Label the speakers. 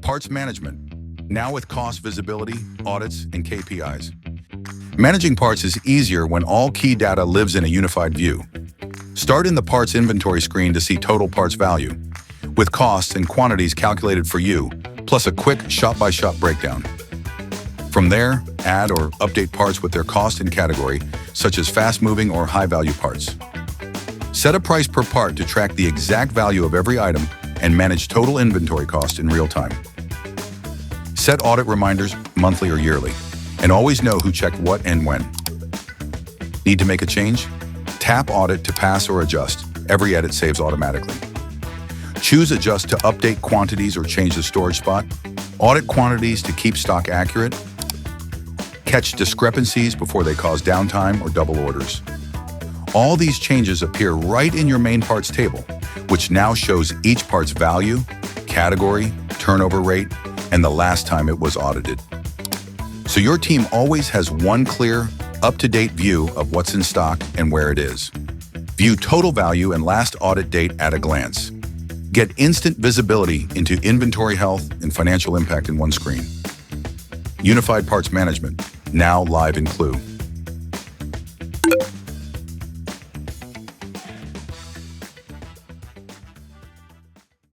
Speaker 1: Parts management, now with cost visibility, audits, and KPIs. Managing parts is easier when all key data lives in a unified view. Start in the parts inventory screen to see total parts value, with costs and quantities calculated for you, plus a quick shop-by-shop breakdown. From there, add or update parts with their cost and category, such as fast-moving or high-value parts. Set a price per part to track the exact value of every item and manage total inventory cost in real time. Set audit reminders monthly or yearly, and always know who checked what and when. Need to make a change? Tap Audit to pass or adjust. Every edit saves automatically. Choose Adjust to update quantities or change the storage spot. Audit quantities to keep stock accurate. Catch discrepancies before they cause downtime or double orders. All these changes appear right in your main parts table, which now shows each part's value, category, turnover rate, and the last time it was audited. So your team always has one clear, up-to-date view of what's in stock and where it is. View total value and last audit date at a glance. Get instant visibility into inventory health and financial impact in one screen. Unified Parts Management, now live in Clue.